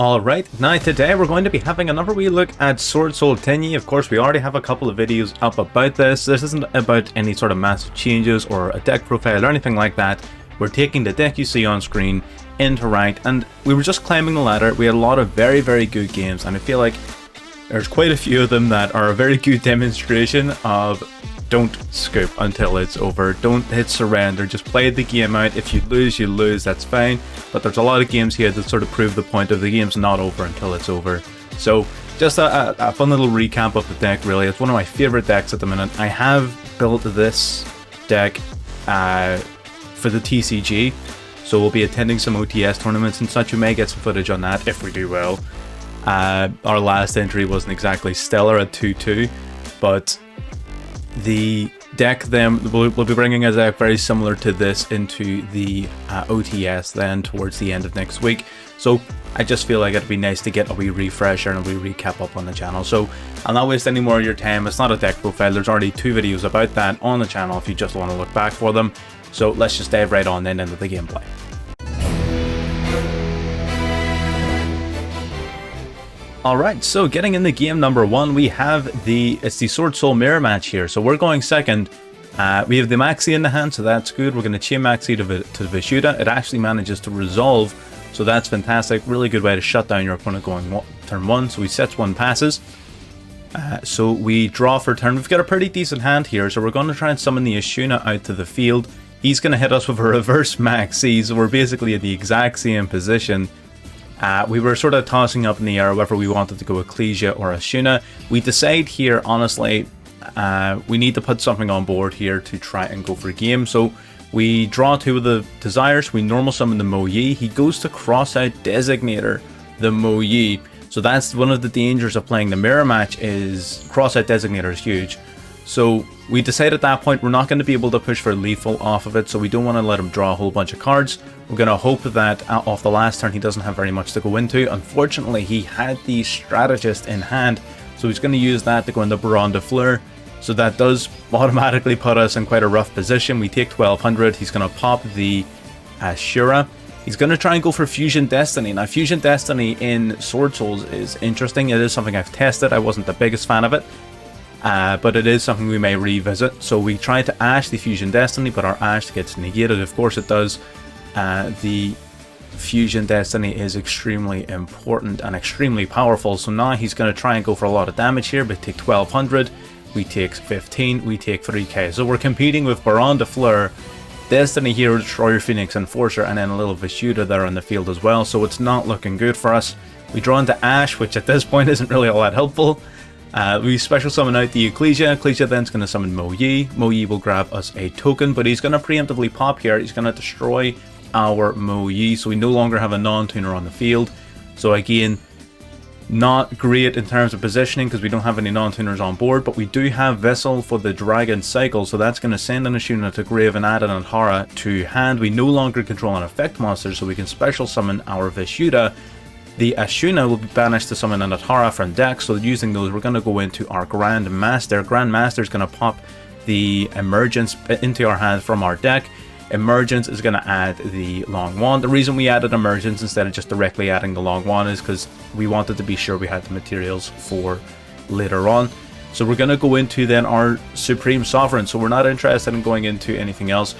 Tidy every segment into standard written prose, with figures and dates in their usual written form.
Alright, now today we're going to be having another wee look at Swordsoul Tenyi. Of course, we already have a couple of videos up about this. This isn't about any sort of massive changes or a deck profile or anything like that. We're taking the deck you see on screen into ranked, and we were just climbing the ladder. We had a lot of very good games, and I feel like there's quite a few of them that are a very good demonstration of don't scoop until it's over. Don't hit surrender. Just play the game out. If you lose, that's fine. But there's a lot of games here that sort of prove the point of the game's not over until it's over. So just a fun little recap of the deck, really. It's one of my favorite decks at the minute. I have built this deck for the TCG. So we'll be attending some OTS tournaments and such. We may get some footage on that if we do well. Our last entry wasn't exactly stellar at 2-2, but the deck then will be bringing a deck very similar to this into the OTS then towards the end of next week. So I just feel like it'd be nice to get a wee refresher and a wee recap up on the channel. So I'll not waste any more of your time. It's not a deck profile. There's already 2 videos about that on the channel if you just want to look back for them. So let's just dive right on then into the gameplay. Alright, so getting in the game number 1, we have it's the Swordsoul mirror match here. So we're going second. We have the Maxi in the hand, so that's good. We're going to chain Maxi to Vishuda. It actually manages to resolve, so that's fantastic. Really good way to shut down your opponent going turn 1. So he sets 1 passes. So we draw for turn. We've got a pretty decent hand here, so we're going to try and summon the Ashuna out to the field. He's going to hit us with a reverse Maxi, so we're basically at the exact same position. We were sort of tossing up in the air whether we wanted to go Ecclesia or Ashuna. We decide here, honestly, we need to put something on board here to try and go for a game. So we draw 2 of the desires. We normal summon the Mo Yi. He goes to cross out Designator, the Mo Yi. So that's one of the dangers of playing the mirror match, is cross out Designator is huge. So we decide at that point we're not going to be able to push for lethal off of it, so we don't want to let him draw a whole bunch of cards. We're going to hope that off the last turn he doesn't have very much to go into. Unfortunately, he had the Strategist in hand, so he's going to use that to go into Baron de Fleur. So that does automatically put us in quite a rough position. We take 1200. He's going to pop the Ashura. He's going to try and go for Fusion Destiny. Now, Fusion Destiny in Swordsoul is interesting. It is something I've tested. I wasn't the biggest fan of it. But it is something we may revisit. So we try to Ash the Fusion Destiny, but our Ash gets negated. Of course it does. The Fusion Destiny is extremely important and extremely powerful. So now he's going to try and go for a lot of damage here, but take 1200. We take 15. We take 3k. So we're competing with Baron de Fleur, Destiny Hero, Destroyer, Phoenix, Enforcer, and then a little Vishuda there on the field as well. So it's not looking good for us. We draw into Ash, which at this point isn't really all that helpful. We special summon out the Ecclesia. Ecclesia then's going to summon Mo Yi. Mo Yi will grab us a token, but he's going to preemptively pop here. He's going to destroy our Mo Yi, so we no longer have a non-tuner on the field. So again, not great in terms of positioning because we don't have any non-tuners on board, but we do have Vessel for the Dragon Cycle, so that's going to send an Ashuna to grave and add an Adhara to hand. We no longer control an effect monster, so we can special summon our Vishuda. The Ashuna will be banished to summon an Adhara from deck, so using those we're going to go into our Grand Master. Grand Master is going to pop the Emergence into our hand from our deck. Emergence is going to add the Long Wand. The reason we added Emergence instead of just directly adding the Long Wand is because we wanted to be sure we had the materials for later on. So we're going to go into then our Supreme Sovereign, so we're not interested in going into anything else.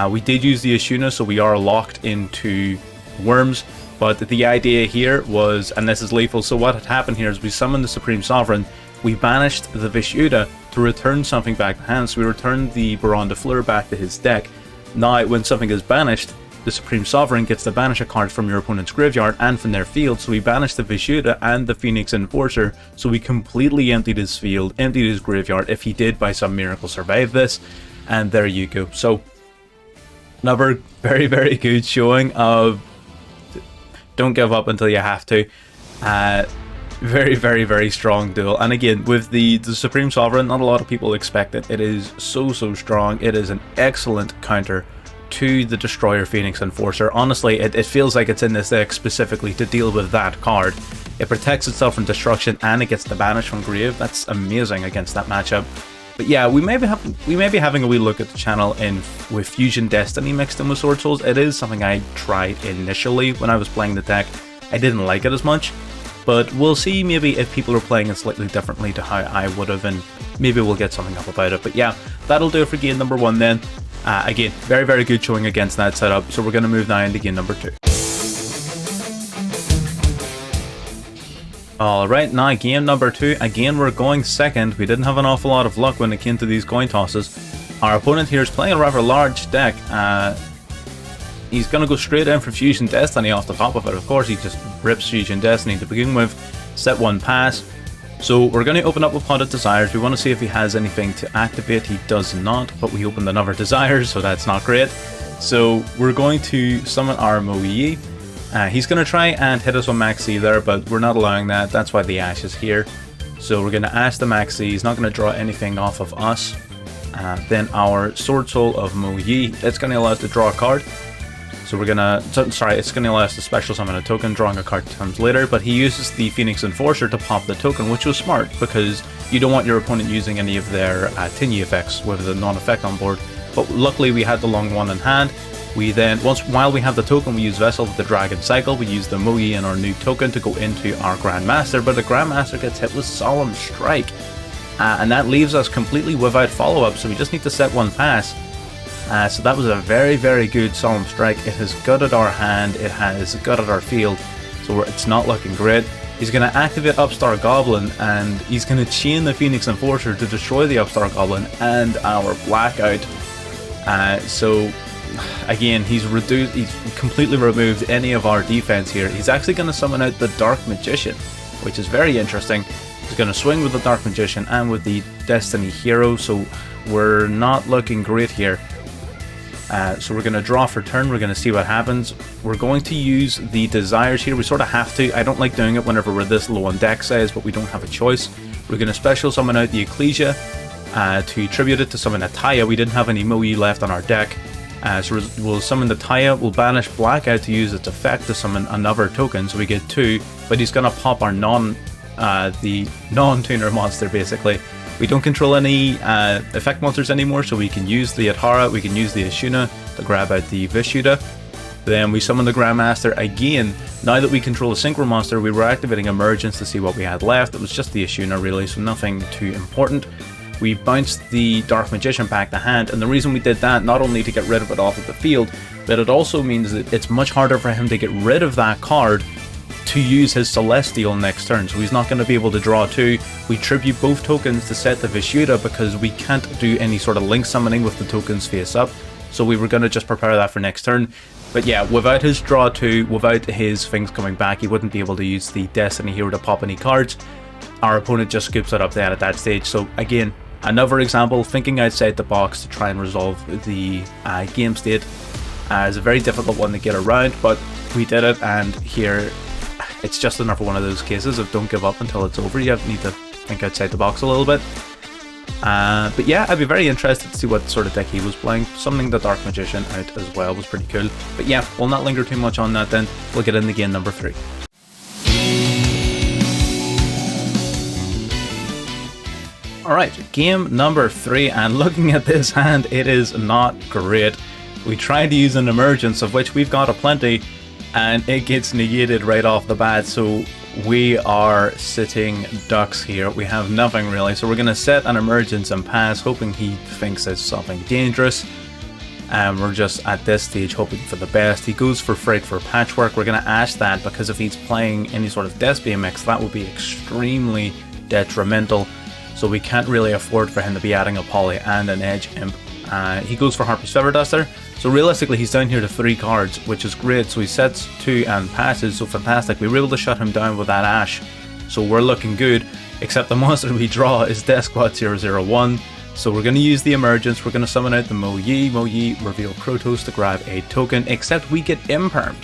We did use the Ashuna, so we are locked into Worms. But the idea here was, and this is lethal, so what had happened here is we summoned the Supreme Sovereign, we banished the Vishuda to return something back to hand, so we returned the Baron de Fleur back to his deck. Now, when something is banished, the Supreme Sovereign gets to banish a card from your opponent's graveyard and from their field, so we banished the Vishuda and the Phoenix Enforcer, so we completely emptied his field, emptied his graveyard, if he did by some miracle survive this, and there you go. So, another very good showing of don't give up until you have to. Very strong duel. And again, with the Supreme Sovereign, not a lot of people expect it. It is so strong. It is an excellent counter to the Destroyer Phoenix Enforcer. Honestly, it feels like it's in this deck specifically to deal with that card. It protects itself from destruction and it gets the banish from grave. That's amazing against that matchup. But yeah, we may be having a wee look at the channel with Fusion Destiny mixed in with Sword Souls. It is something I tried initially when I was playing the deck. I didn't like it as much. But we'll see maybe if people are playing it slightly differently to how I would have, and maybe we'll get something up about it. But yeah, that'll do it for game number 1 then. Again, very, very good showing against that setup. So we're going to move now into game number 2. Alright, now game number 2. Again, we're going second. We didn't have an awful lot of luck when it came to these coin tosses. Our opponent here is playing a rather large deck. He's going to go straight in for Fusion Destiny off the top of it. Of course, he just rips Fusion Destiny to begin with. Set 1 pass. So we're going to open up with Potted Desires. We want to see if he has anything to activate. He does not, but we opened another Desire, so that's not great. So we're going to summon our Moe. He's going to try and hit us with Maxi there, but we're not allowing that. That's why the Ash is here. So we're going to Ash the Maxi. He's not going to draw anything off of us. Then our Swordsoul of Moe. It's going to allow us to draw a card. So we're gonna, it's gonna allow us to special summon a token, drawing a card comes later, but he uses the Phoenix Enforcer to pop the token, which was smart, because you don't want your opponent using any of their Tenyi effects with the non-effect on board. But luckily we had the long one in hand. We then, while we have the token, we use Vessel with the Dragon Cycle, we use the Moe and our new token to go into our Grandmaster, but the Grandmaster gets hit with Solemn Strike. And that leaves us completely without follow-up, so we just need to set 1 pass. So that was a very, very good Solemn Strike. It has gutted our hand, it has gutted our field, so it's not looking great. He's going to activate Upstart Goblin, and he's going to chain the Phoenix Enforcer to destroy the Upstart Goblin and our Blackout. So again, he's completely removed any of our defense here. He's actually going to summon out the Dark Magician, which is very interesting. He's going to swing with the Dark Magician and with the Destiny Hero, so we're not looking great here. So we're going to draw for turn, we're going to see what happens. We're going to use the Desires here, we sort of have to. I don't like doing it whenever we're this low on deck size, but we don't have a choice. We're going to special summon out the Ecclesia to tribute it to summon a Taya. We didn't have any Moe left on our deck, so we'll summon the Taya, we'll banish Blackout to use its effect to summon another token, so we get 2, but he's going to pop our the non-tuner monster basically. We don't control any effect monsters anymore, so we can use the Adhara, we can use the Ashuna to grab out the Vishuddha. Then we summon the Grandmaster again. Now that we control a Synchro monster, we were activating Emergence to see what we had left. It was just the Ashuna really, so nothing too important. We bounced the Dark Magician back to hand, and the reason we did that, not only to get rid of it off of the field, but it also means that it's much harder for him to get rid of that card to use his Celestial next turn, so he's not going to be able to draw 2. We tribute both tokens to set the Vishuddha because we can't do any sort of link summoning with the tokens face up, so we were going to just prepare that for next turn. But yeah, without his draw 2, without his things coming back, he wouldn't be able to use the Destiny Hero to pop any cards. Our opponent just scoops it up then at that stage. So again, another example, thinking outside the box to try and resolve the game state. It's a very difficult one to get around, but we did it, and here it's just another one of those cases of don't give up until it's over. You need to think outside the box a little bit. But yeah, I'd be very interested to see what sort of deck he was playing. Summoning the Dark Magician out as well was pretty cool. But yeah, we'll not linger too much on that then. We'll get into game number 3. Alright, game number 3, and looking at this hand, it is not great. We tried to use an Emergence, of which we've got a plenty, and it gets negated right off the bat, so we are sitting ducks here. We have nothing really, so we're going to set an Emergence and pass, hoping he thinks it's something dangerous. And we're just at this stage hoping for the best. He goes for Frake for Patchwork. We're going to ask that because if he's playing any sort of Despia mix, that would be extremely detrimental. So we can't really afford for him to be adding a Poly and an Edge Imp. He goes for Harpy's Feather Duster. So realistically, he's down here to 3 cards, which is great. So he sets 2 and passes, so fantastic. We were able to shut him down with that Ash, so we're looking good. Except the monster we draw is Deskbot 001. So we're going to use the Emergence. We're going to summon out the Moe. Moe, reveal Protoss to grab a token, except we get Impermed,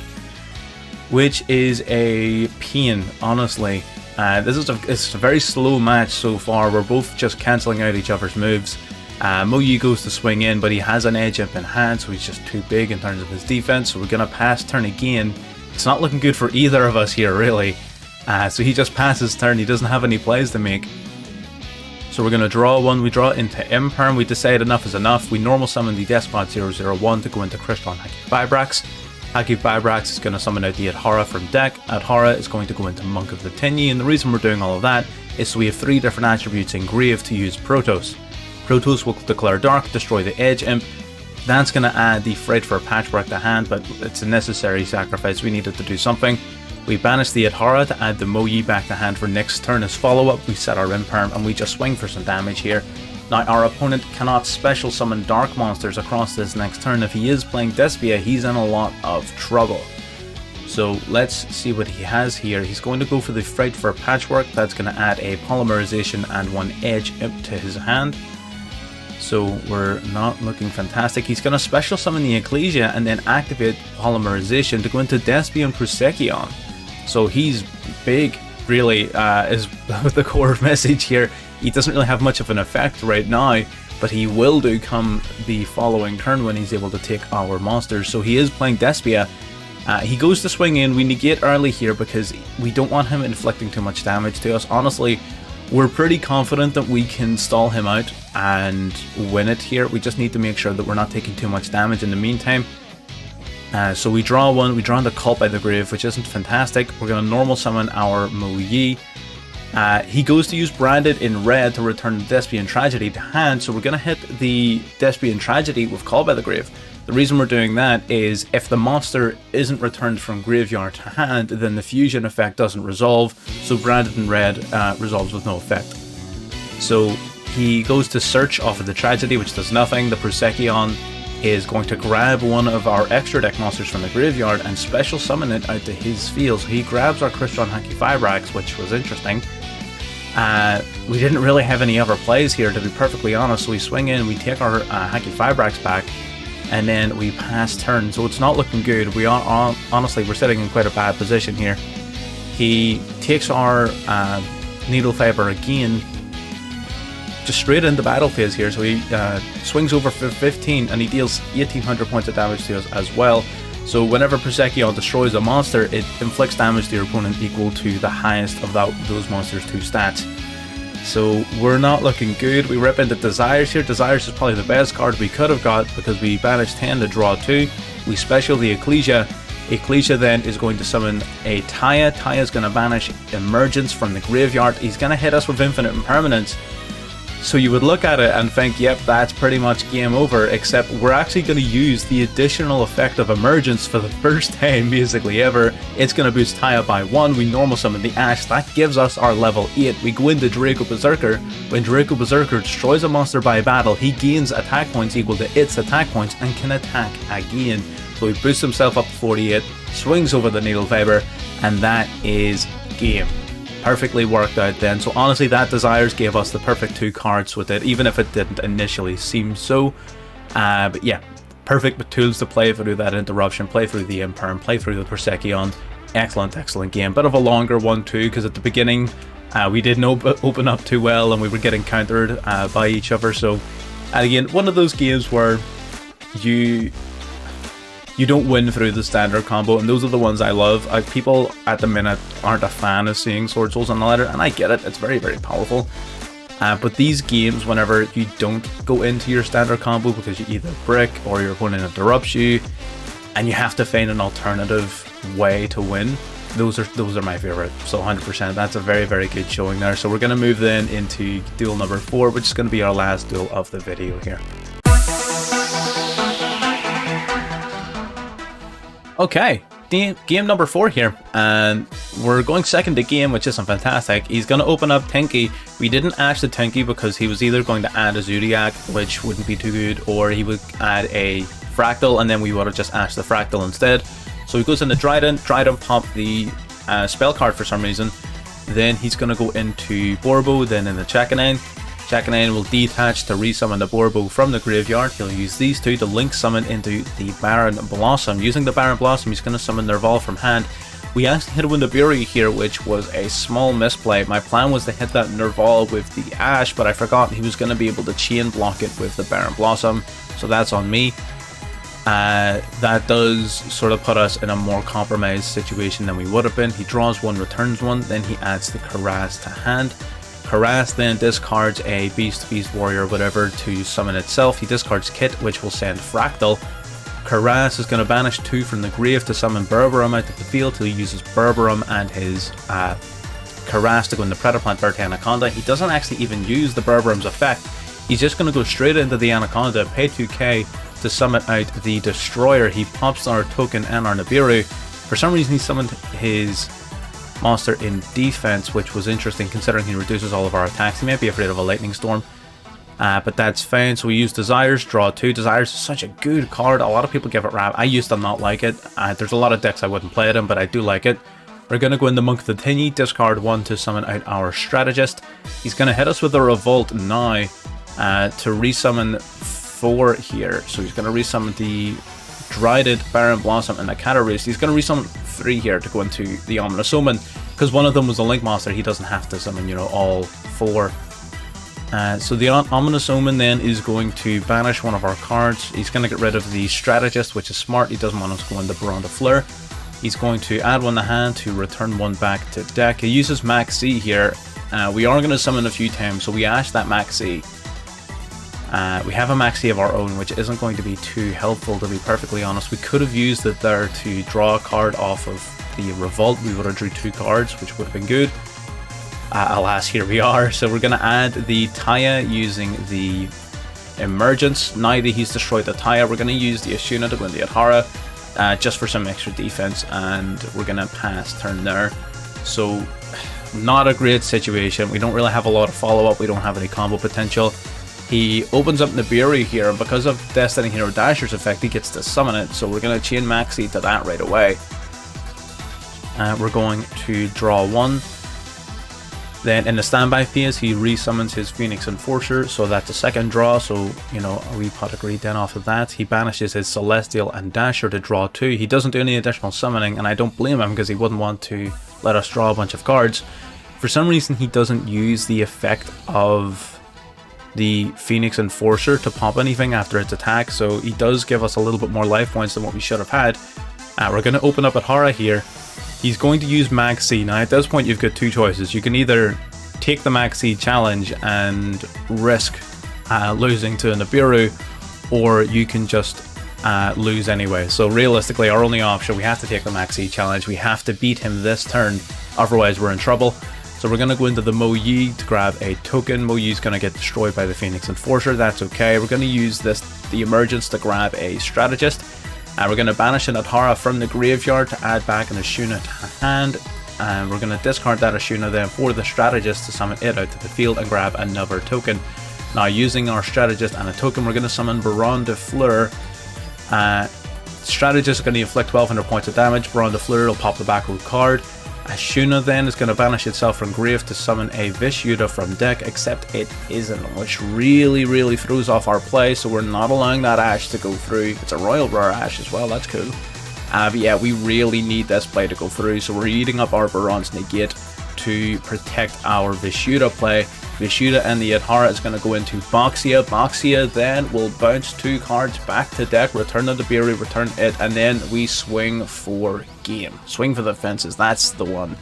which is a pain, honestly. It's a very slow match so far. We're both just cancelling out each other's moves. Moe goes to swing in, but he has an Edge Imp in hand, so he's just too big in terms of his defense, so we're going to pass turn again. It's not looking good for either of us here, really. So he just passes turn, he doesn't have any plays to make. So we're going to draw one, we draw into Imperm, we decide enough is enough. We normal summon the Despot 001 to go into Crystron Vibrax. Haki Vibrax is going to summon out the Adhara from deck. Adhara is going to go into Monk of the Tenyi, and the reason we're doing all of that is so we have 3 different attributes in Grave to use Protos. Protos will declare Dark, destroy the Edge Imp. That's going to add the Freight for Patchwork to hand, but it's a necessary sacrifice. We needed to do something. We banish the Adhara to add the Moyi back to hand for next turn as follow-up. We set our Imperm and we just swing for some damage here. Now, our opponent cannot special summon Dark monsters across this next turn. If he is playing Despia, he's in a lot of trouble. So let's see what he has here. He's going to go for the Freight for Patchwork. That's going to add a Polymerization and 1 Edge Imp to his hand. So we're not looking fantastic. He's going to special summon the Ecclesia and then activate Polymerization to go into Despia and Procyon. So he's big, really, is the core message here. He doesn't really have much of an effect right now, but he will do come the following turn when he's able to take our monsters. So he is playing Despia. He goes to swing in. We negate early here because we don't want him inflicting too much damage to us. Honestly, we're pretty confident that we can stall him out and win it here. We just need to make sure that we're not taking too much damage in the meantime. So we draw one. We draw the Cult by the Grave, which isn't fantastic. We're going to normal summon our Moyi. He goes to use Branded in red to return the Despian Tragedy to hand, so we're going to hit the Despian Tragedy with Call by the Grave. The reason we're doing that is if the monster isn't returned from graveyard to hand, then the fusion effect doesn't resolve, so Branded in red resolves with no effect. So he goes to search off of the Tragedy, which does nothing. The Procyon is going to grab one of our extra deck monsters from the graveyard and special summon it out to his field. So he grabs our Crystron Haki Vibrax, which was interesting. We didn't really have any other plays here, to be perfectly honest. So we swing in, we take our Haki Vibrax back, and then we pass turn. So it's not looking good. We are honestly, we're sitting in quite a bad position here. He takes our Needle Fiber again, just straight into battle phase here. So he swings over for 15 and he deals 1800 points of damage to us as well. So whenever Procyon destroys a monster, it inflicts damage to your opponent equal to the highest of those monsters' 2 stats. So we're not looking good. We rip into Desires here. Desires is probably the best card we could have got because we banished 10 to draw 2. We special the Ecclesia. Ecclesia then is going to summon a Taya. Taya is going to banish Emergence from the graveyard. He's going to hit us with Infinite Impermanence. So you would look at it and think, yep, that's pretty much game over, except we're actually going to use the additional effect of Emergence for the first time basically ever. It's going to boost Taya by 1. We normal summon the Ash. That gives us our level 8. We go into Draco Berserker. When Draco Berserker destroys a monster by battle, he gains attack points equal to its attack points and can attack again. So he boosts himself up to 48, swings over the Needle Fiber, and that is game. Perfectly worked out then. So honestly, that Desires gave us the perfect 2 cards with it, even if it didn't initially seem so. But yeah, perfect tools to play through that interruption, play through the Imperm, play through the Procyon. Excellent game. Bit of a longer one too, because at the beginning we didn't open up too well and we were getting countered by each other. So again, one of those games where you don't win through the standard combo, and those are the ones I love. People at the minute aren't a fan of seeing Swordsoul on the ladder, and I get it, it's very, very powerful. But these games, whenever you don't go into your standard combo because you either brick or your opponent interrupts you, and you have to find an alternative way to win, those are my favorite. So 100%, that's a very, very good showing there. So we're going to move then into duel number 4, which is going to be our last duel of the video here. Okay, game number 4 here, and we're going second to game, which isn't fantastic. He's going to open up Tenyi. We didn't ash the Tenyi because he was either going to add a Zodiac, which wouldn't be too good, or he would add a Fractal, and then we would have just ashed the Fractal instead. So he goes into Dryden popped the spell card for some reason. Then he's going to go into Borbo, then in the Chakanine. Chakanine will detach to resummon the Borbo from the graveyard. He'll use these 2 to link summon into the Baron Blossom. Using the Baron Blossom, he's going to summon Nerval from hand. We actually hit a Windaburi here, which was a small misplay. My plan was to hit that Nerval with the Ash, but I forgot he was going to be able to chain block it with the Baron Blossom, so that's on me. That does sort of put us in a more compromised situation than we would have been. He draws 1, returns 1, then he adds the Karaz to hand. Karaz then discards a Beast Warrior, whatever, to summon itself. He discards Kit, which will send Fractal. Karas is going to banish 2 from the grave to summon Berberum out of the field. He uses Berberum and his Karas to go into Predaplant Bird Anaconda. He doesn't actually even use the Berberum's effect. He's just going to go straight into the Anaconda, pay 2k to summon out the Destroyer. He pops our token and our Nibiru. For some reason he summoned his monster in defense, which was interesting considering he reduces all of our attacks. He may be afraid of a Lightning Storm, but that's fine. So we use Desires, draw 2. Desires is such a good card. A lot of people give it rap. I used to not like it. There's a lot of decks I wouldn't play it in, but I do like it. We're going to go into Monk of the Tenyi, discard 1 to summon out our Strategist. He's going to hit us with a Revolt now to resummon 4 here. So he's going to resummon the Dryaded, Baron Blossom, and the Catarist. He's going to resummon 3 here to go into the Ominous Omen, because one of them was a Link Monster. He doesn't have to summon, you know, all 4. So the Ominous Omen then is going to banish one of our cards. He's going to get rid of the Strategist, which is smart. He doesn't want us to go into Baron de Fleur. He's going to add 1 to hand to return 1 back to deck. He uses Maxi here. We are going to summon a few times, so we ash that Maxi. We have a Maxi of our own, which isn't going to be too helpful, to be perfectly honest. We could have used it there to draw a card off of the Revolt. We would have drew 2 cards, which would have been good. Alas, here we are. So we're going to add the Taya using the Emergence. Now that he's destroyed the Taya, we're going to use the Ashuna to win the Adhara. Just for some extra defense, and we're gonna pass turn there. So not a great situation. We don't really have a lot of follow-up. We don't have any combo potential. He opens up Nibiru here, and because of Destiny Hero Dasher's effect, he gets to summon it. So we're gonna chain Maxi to that right away. We're going to draw 1. Then in the standby phase, he resummons his Phoenix Enforcer, so that's a second draw. So, you know, a wee pot of greed then off of that. He banishes his Celestial and Dasher to draw 2. He doesn't do any additional summoning, and I don't blame him because he wouldn't want to let us draw a bunch of cards. For some reason, he doesn't use the effect of the Phoenix Enforcer to pop anything after its attack, so he does give us a little bit more life points than what we should have had. We're going to open up Adhara here. He's going to use Maxi. Now at this point you've got 2 choices. You can either take the Maxi challenge and risk losing to Nibiru, or you can just lose anyway. So realistically our only option, we have to take the Maxi challenge. We have to beat him this turn, otherwise we're in trouble. So we're going to go into the Mo Yi to grab a token. Mo Yi's going to get destroyed by the Phoenix Enforcer. That's okay. We're going to use the Emergence to grab a Strategist. We're going to banish an Adhara from the graveyard to add back an Ashuna to hand. And we're going to discard that Ashuna then for the Strategist to summon it out to the field and grab another token. Now using our Strategist and a token, we're going to summon Baron de Fleur. Strategist is going to inflict 1200 points of damage. Baron de Fleur will pop the back row card. Ashuna then is going to banish itself from grave to summon a Vishuda from deck, except it isn't, which really throws off our play, so we're not allowing that Ash to go through. It's a Royal Rare Ash as well, that's cool. But yeah, we really need this play to go through, so we're eating up our Baron's Negate to protect our Vishuda play. Vishuda and the Adhara is going to go into Boxia. Boxia then will bounce 2 cards back to deck, return the Nibiru, return it, and then we swing for game. Swing for the fences, that's the one.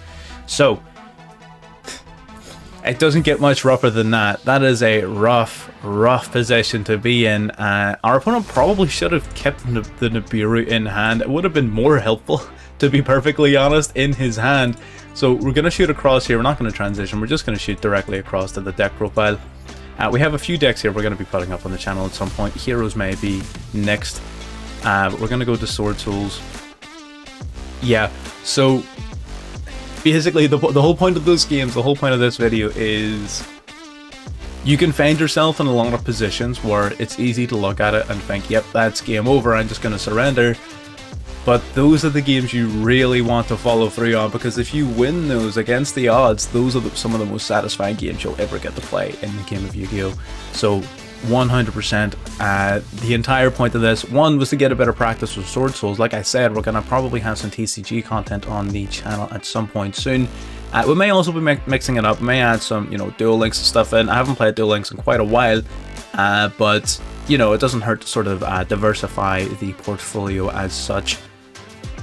So, it doesn't get much rougher than that. That is a rough position to be in. Our opponent probably should have kept the Nibiru in hand. It would have been more helpful, to be perfectly honest, in his hand. So we're going to shoot across here. We're not going to transition. We're just going to shoot directly across to the deck profile. We have a few decks here we're going to be putting up on the channel at some point. Heroes may be next. But we're going to go to Sword Souls. Yeah, so basically the whole point of those games, the whole point of this video is you can find yourself in a lot of positions where it's easy to look at it and think, yep, that's game over, I'm just going to surrender. But those are the games you really want to follow through on, because if you win those against the odds, those are some of the most satisfying games you'll ever get to play in the game of Yu-Gi-Oh! So 100%, the entire point of this, one, was to get a better practice with Sword Souls. Like I said, we're going to probably have some TCG content on the channel at some point soon. We may also be mixing it up, we may add some, you know, Duel Links and stuff in. I haven't played Duel Links in quite a while, but, you know, it doesn't hurt to sort of diversify the portfolio as such.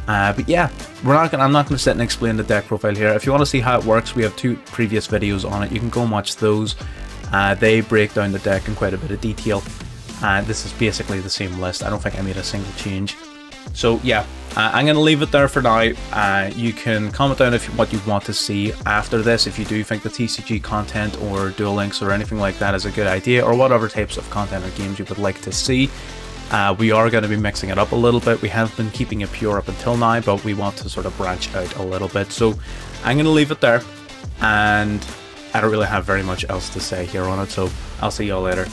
But yeah, I'm not going to sit and explain the deck profile here. If you want to see how it works, we have 2 previous videos on it. You can go and watch those. They break down the deck in quite a bit of detail. This is basically the same list. I don't think I made a single change. So yeah, I'm going to leave it there for now. You can comment down what you want to see after this, if you do think the TCG content or Duel Links or anything like that is a good idea, or whatever types of content or games you would like to see. We are going to be mixing it up a little bit. We have been keeping it pure up until now, but we want to sort of branch out a little bit. So I'm going to leave it there, and I don't really have very much else to say here on it, so I'll see y'all later.